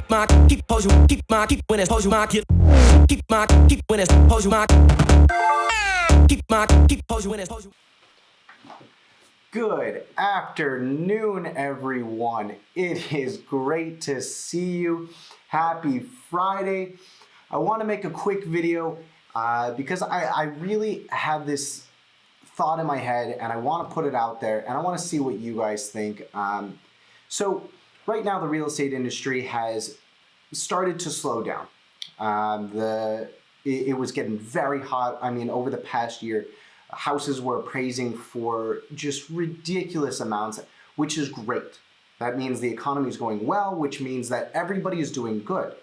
Good afternoon, everyone. It is great to see you. Happy Friday. I want to make a quick video because I really have this thought in my head and I want to put it out there and I want to see what you guys think. So right now the real estate industry has started to slow down. It was getting very hot. I mean, over the past year, houses were appraising for just ridiculous amounts, which is great. That means the economy is going well, which means that everybody is doing good.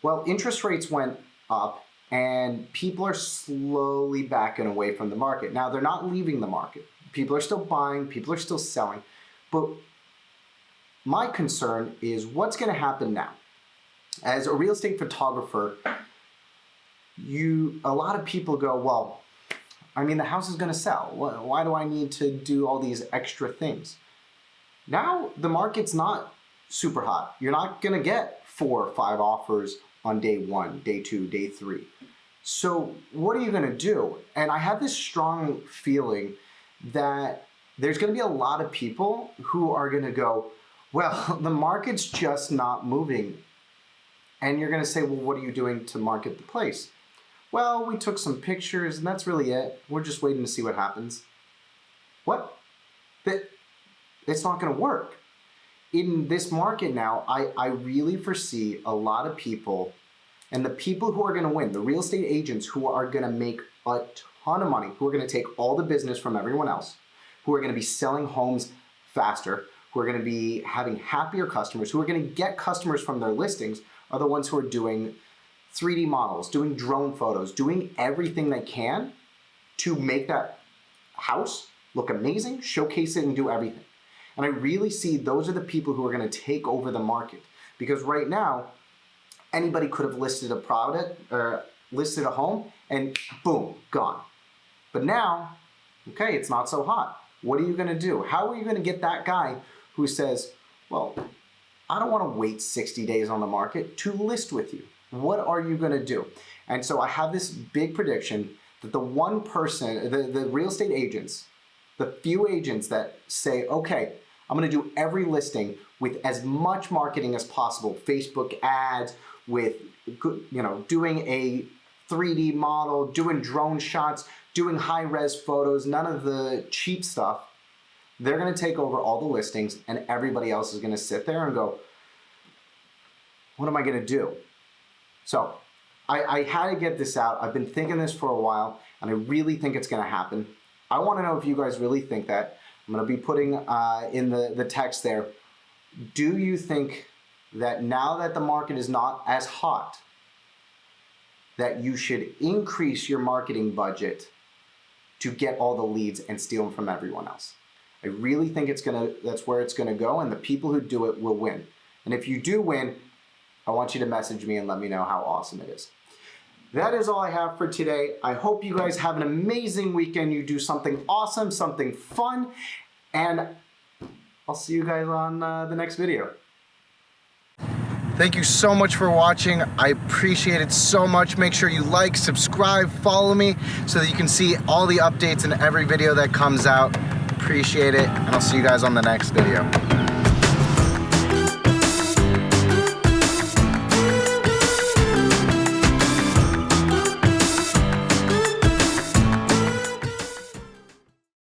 Well, interest rates went up and people are slowly backing away from the market. Now, they're not leaving the market. People are still buying, people are still selling. But my concern is what's going to happen now. As a real estate photographer, a lot of people go, well, I mean, the house is going to sell. Why do I need to do all these extra things? Now, the market's not super hot. You're not going to get 4 or 5 offers on day 1, day 2, day 3. So what are you going to do? And I have this strong feeling that there's going to be a lot of people who are going to go, well, the market's just not moving. And you're going to say, well, what are you doing to market the place? Well, we took some pictures and that's really it. We're just waiting to see what happens. What? It's not going to work. In this market now, I really foresee a lot of people, and the people who are going to win, the real estate agents who are going to make a ton of money, who are going to take all the business from everyone else, who are going to be selling homes faster, who are going to be having happier customers, who are going to get customers from their listings, are the ones who are doing 3D models, doing drone photos, doing everything they can to make that house look amazing, showcase it, and do everything. And I really see those are the people who are going to take over the market, because right now anybody could have listed a product or listed a home and boom, gone. But now, okay, it's not so hot. What are you going to do? How are you going to get that guy who says, well, I don't want to wait 60 days on the market to list with you? What are you going to do? And so I have this big prediction that the one person, the real estate agents, the few agents that say, okay, I'm going to do every listing with as much marketing as possible, Facebook ads, with, doing a 3D model, doing drone shots, doing high-res photos, none of the cheap stuff. They're going to take over all the listings and everybody else is going to sit there and go, what am I going to do? So I had to get this out. I've been thinking this for a while and I really think it's going to happen. I want to know if you guys really think that. I'm going to be putting in the text there. Do you think that now that the market is not as hot, that you should increase your marketing budget to get all the leads and steal them from everyone else? I really think that's where it's going to go, and the people who do it will win. And if you do win, I want you to message me and let me know how awesome it is. That is all I have for today. I hope you guys have an amazing weekend. You do something awesome, something fun, and I'll see you guys on the next video. Thank you so much for watching. I appreciate it so much. Make sure you like, subscribe, follow me so that you can see all the updates in every video that comes out. Appreciate it, and I'll see you guys on the next video.